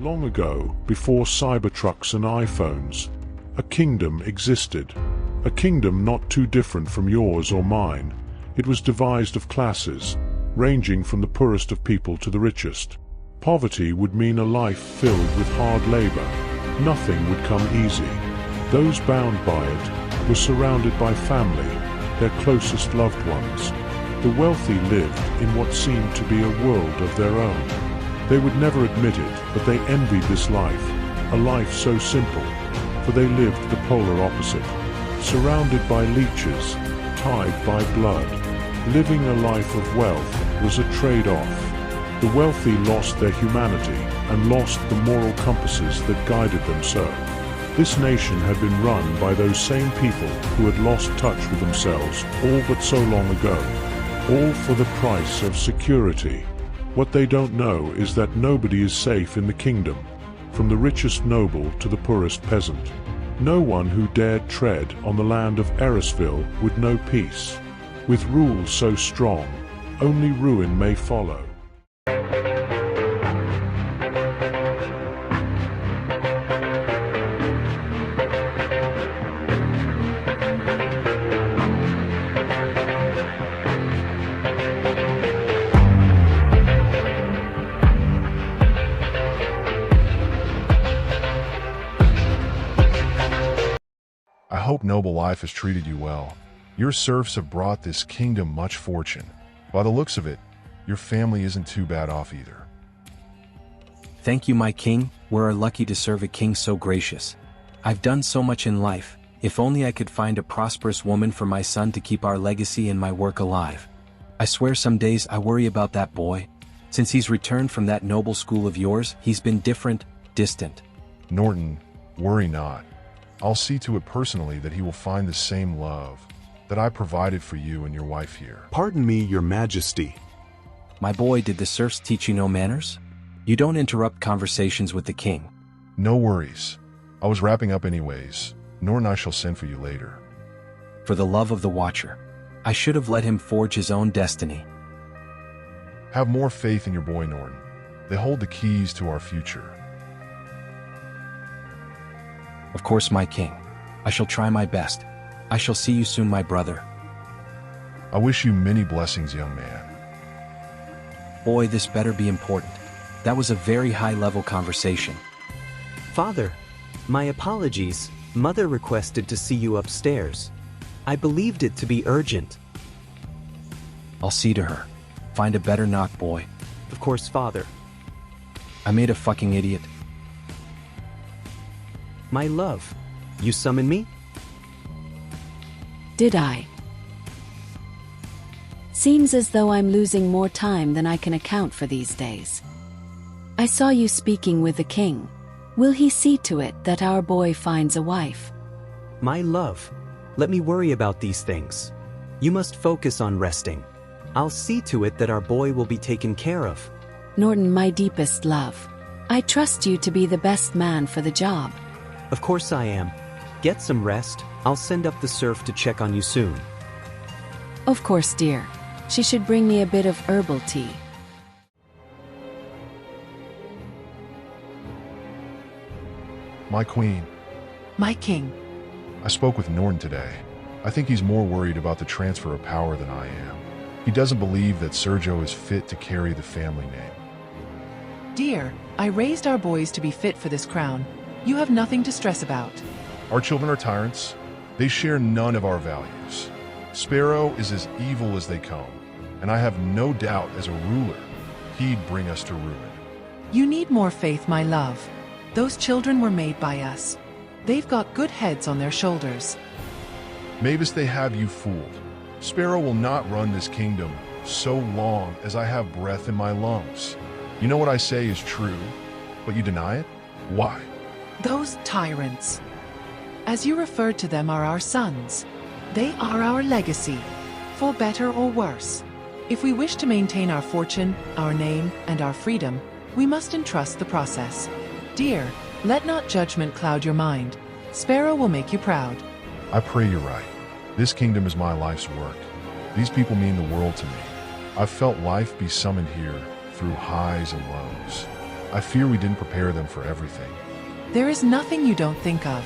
Long ago, before Cybertrucks and iPhones, a kingdom existed. A kingdom not too different from yours or mine. It was devised of classes, ranging from the poorest of people to the richest. Poverty would mean a life filled with hard labor. Nothing would come easy. Those bound by it were surrounded by family, their closest loved ones. The wealthy lived in what seemed to be a world of their own. They would never admit it, but they envied this life, a life so simple, for they lived the polar opposite. Surrounded by leeches, tied by blood, living a life of wealth was a trade-off. The wealthy lost their humanity and lost the moral compasses that guided them so. This nation had been run by those same people who had lost touch with themselves all but so long ago, all for the price of security. What they don't know is that nobody is safe in the kingdom, from the richest noble to the poorest peasant. No one who dared tread on the land of Erisville would know peace. With rules so strong, only ruin may follow. I hope noble life has treated you well. Your serfs have brought this kingdom much fortune. By the looks of it, your family isn't too bad off either. Thank you, my king. We're lucky to serve a king so gracious. I've done so much in life. If only I could find a prosperous woman for my son to keep our legacy and my work alive. I swear some days I worry about that boy. Since he's returned from that noble school of yours, he's been different, distant. Norton, worry not. I'll see to it personally that he will find the same love that I provided for you and your wife here. Pardon me, your majesty. My boy, did the serfs teach you no manners? You don't interrupt conversations with the king. No worries. I was wrapping up anyways. Norton, I shall send for you later. For the love of the Watcher, I should have let him forge his own destiny. Have more faith in your boy, Norton. They hold the keys to our future. Of course, my king. I shall try my best. I shall see you soon, my brother. I wish you many blessings, young man. Boy, this better be important. That was a very high-level conversation. Father, my apologies. Mother requested to see you upstairs. I believed it to be urgent. I'll see to her. Find a better knock, boy. Of course, Father. I made a fucking idiot. My love, you summon me? Did I? Seems as though I'm losing more time than I can account for these days. I saw you speaking with the king. Will he see to it that our boy finds a wife? My love, let me worry about these things. You must focus on resting. I'll see to it that our boy will be taken care of. Norton, my deepest love. I trust you to be the best man for the job. Of course I am. Get some rest. I'll send up the serf to check on you soon. Of course, dear. She should bring me a bit of herbal tea. My queen, My king. I spoke with Norton today. I think he's more worried about the transfer of power than I am. He doesn't believe that Sergio is fit to carry the family name. Dear, I raised our boys to be fit for this crown. You have nothing to stress about. Our children are tyrants. They share none of our values. Sparrow is as evil as they come, and I have no doubt as a ruler, he'd bring us to ruin. You need more faith, my love. Those children were made by us. They've got good heads on their shoulders. Mavis, they have you fooled. Sparrow will not run this kingdom so long as I have breath in my lungs. You know what I say is true, but you deny it? Why? Those tyrants, as you referred to them, are our sons. They are our legacy, for better or worse. If we wish to maintain our fortune, our name, and our freedom, we must entrust the process. Dear, let not judgment cloud your mind. Sparrow will make you proud. I pray you're right. This kingdom is my life's work. These people mean the world to me. I've felt life be summoned here through highs and lows. I fear we didn't prepare them for everything. There is nothing you don't think of.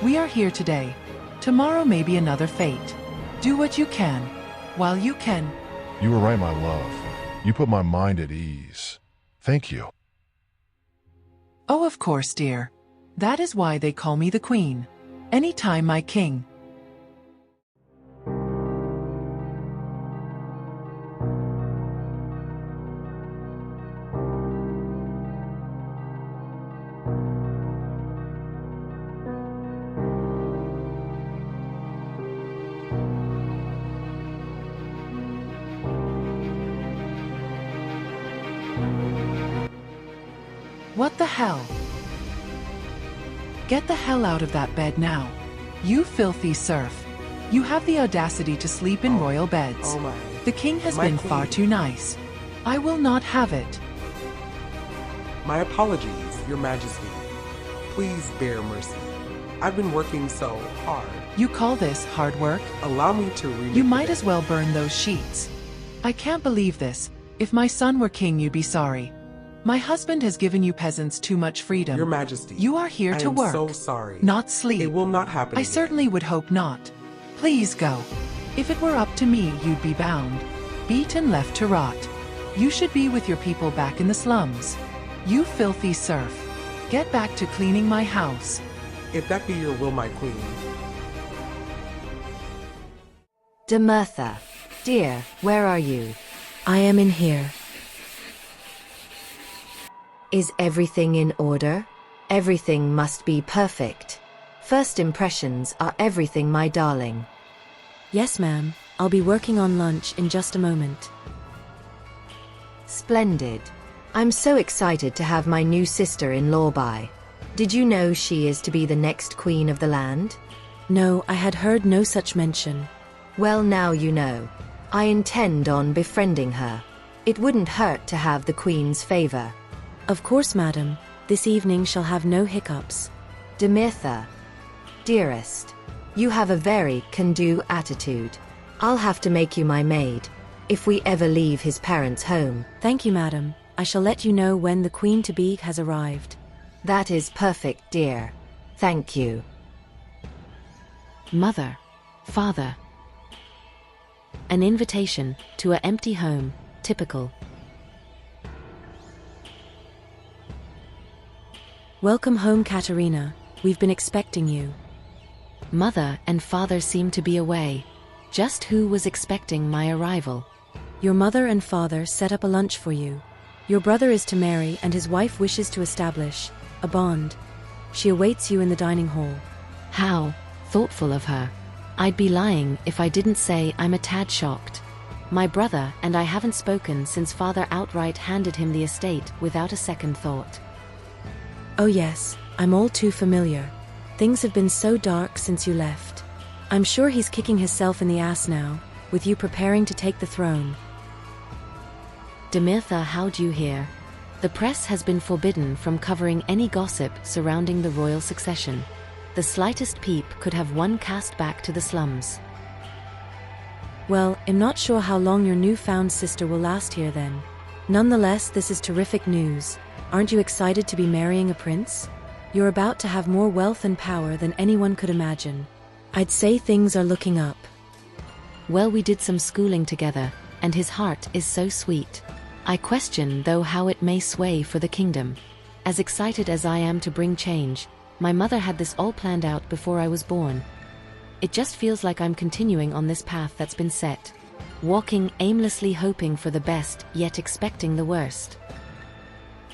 We are here today. Tomorrow may be another fate. Do what you can, while you can. You were right, my love. You put my mind at ease. Thank you. Oh, of course, dear. That is why they call me the Queen. Anytime, my king. What the hell? Get the hell out of that bed now. You filthy serf. You have the audacity to sleep in royal beds. Oh my. The king has My been far queen. too nice. I will not have it. My apologies, Your Majesty. Please bear mercy. I've been working so hard. You call this hard work? Allow me to read You it might today. as well burn those sheets. I can't believe this. If my son were king, you'd be sorry. My husband has given you peasants too much freedom. Your Majesty. You are here I to am work, so sorry. not sleep. It will not happen I again. certainly would hope not. Please go. If it were up to me, you'd be bound, beat and left to rot. You should be with your people back in the slums. You filthy serf. Get back to cleaning my house. If that be your will, my queen. Demertha, dear, where are you? I am in here. Is everything in order? Everything must be perfect. First impressions are everything, my darling. Yes, ma'am. I'll be working on lunch in just a moment. Splendid. I'm so excited to have my new sister-in-law by. Did you know she is to be the next queen of the land? No, I had heard no such mention. Well, now you know. I intend on befriending her. It wouldn't hurt to have the queen's favor. Of course, madam. This evening shall have no hiccups. Demertha, dearest, you have a very can-do attitude. I'll have to make you my maid, if we ever leave his parents' home. Thank you, madam. I shall let you know when the queen-to-be has arrived. That is perfect, dear. Thank you. Mother, father. An invitation to an empty home, typical. Welcome home, Katerina. We've been expecting you. Mother and father seem to be away. Just who was expecting my arrival? Your mother and father set up a lunch for you. Your brother is to marry and his wife wishes to establish a bond. She awaits you in the dining hall. How thoughtful of her. I'd be lying if I didn't say I'm a tad shocked. My brother and I haven't spoken since father outright handed him the estate without a second thought. Oh yes, I'm all too familiar. Things have been so dark since you left. I'm sure he's kicking himself in the ass now, with you preparing to take the throne. Demertha, how do you hear? The press has been forbidden from covering any gossip surrounding the royal succession. The slightest peep could have one cast back to the slums. Well, I'm not sure how long your newfound sister will last here then. Nonetheless, this is terrific news. Aren't you excited to be marrying a prince? You're about to have more wealth and power than anyone could imagine. I'd say things are looking up. Well, we did some schooling together, and his heart is so sweet. I question, though, how it may sway for the kingdom. As excited as I am to bring change, my mother had this all planned out before I was born. It just feels like I'm continuing on this path that's been set. Walking aimlessly, hoping for the best, yet expecting the worst.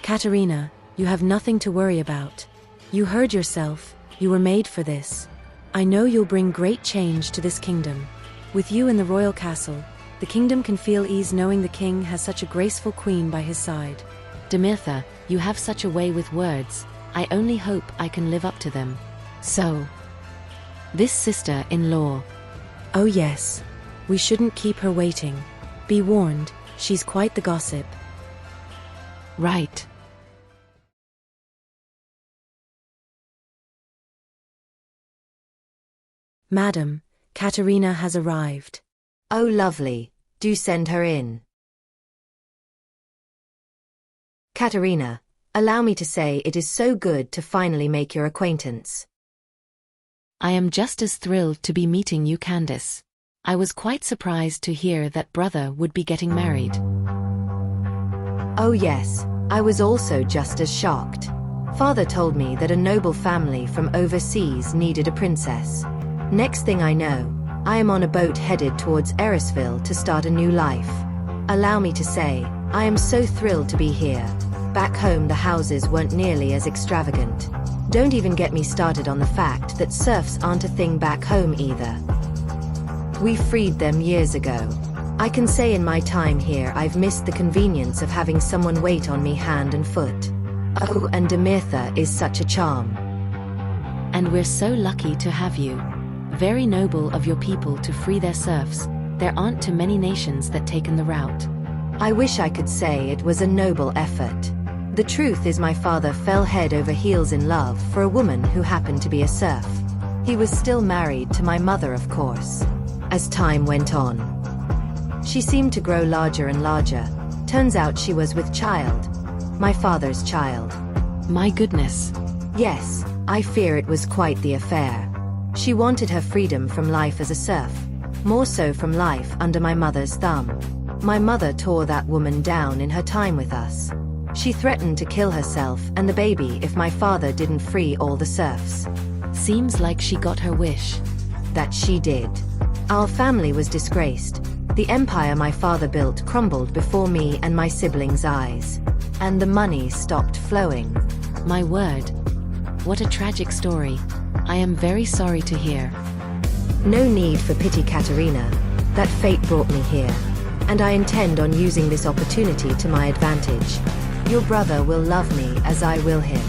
Katerina, you have nothing to worry about. You heard yourself, you were made for this. I know you'll bring great change to this kingdom. With you in the royal castle, the kingdom can feel ease knowing the king has such a graceful queen by his side. Demertha, you have such a way with words. I only hope I can live up to them. So, this sister-in-law. Oh yes. We shouldn't keep her waiting. Be warned, she's quite the gossip. Right. Madam, Katerina has arrived. Oh, lovely. Do send her in. Katerina, Allow me to say it is so good to finally make your acquaintance. I am just as thrilled to be meeting you, Candace. I was quite surprised to hear that brother would be getting married. Oh yes, I was also just as shocked. Father told me that a noble family from overseas needed a princess. Next thing I know, I am on a boat headed towards Erisville to start a new life. Allow me to say, I am so thrilled to be here. Back home the houses weren't nearly as extravagant. Don't even get me started on the fact that serfs aren't a thing back home either. We freed them years ago. I can say in my time here I've missed the convenience of having someone wait on me hand and foot. Oh, and Demirtha is such a charm. And we're so lucky to have you. Very noble of your people to free their serfs. There aren't too many nations that taken the route. I wish I could say it was a noble effort. The truth is my father fell head over heels in love for a woman who happened to be a serf. He was still married to my mother, of course. As time went on, she seemed to grow larger and larger. Turns out she was with child. My father's child. My goodness. Yes, I fear it was quite the affair. She wanted her freedom from life as a serf. More so from life under my mother's thumb. My mother tore that woman down in her time with us. She threatened to kill herself and the baby if my father didn't free all the serfs. Seems like she got her wish. That she did. Our family was disgraced. The empire my father built crumbled before me and my siblings' eyes. And the money stopped flowing. My word. What a tragic story. I am very sorry to hear. No need for pity, Katerina. That fate brought me here. And I intend on using this opportunity to my advantage. Your brother will love me as I will him.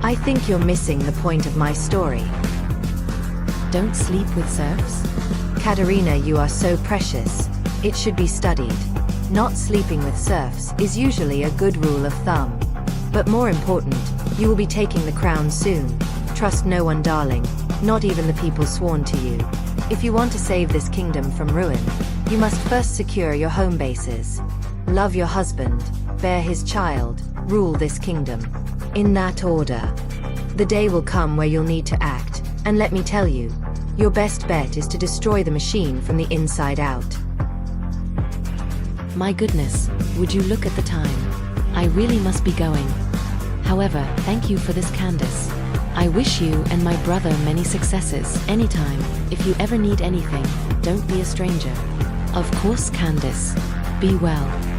I think you're missing the point of my story. Don't sleep with serfs? Katerina, you are so precious. It should be studied. Not sleeping with serfs is usually a good rule of thumb. But more important, you will be taking the crown soon. Trust no one, darling, not even the people sworn to you. If you want to save this kingdom from ruin, you must first secure your home bases. Love your husband, bear his child, rule this kingdom. In that order. The day will come where you'll need to act, and let me tell you, your best bet is to destroy the machine from the inside out. My goodness, would you look at the time? I really must be going. However, thank you for this, Candace. I wish you and my brother many successes anytime. If you ever need anything, don't be a stranger. Of course, Candace. Be well.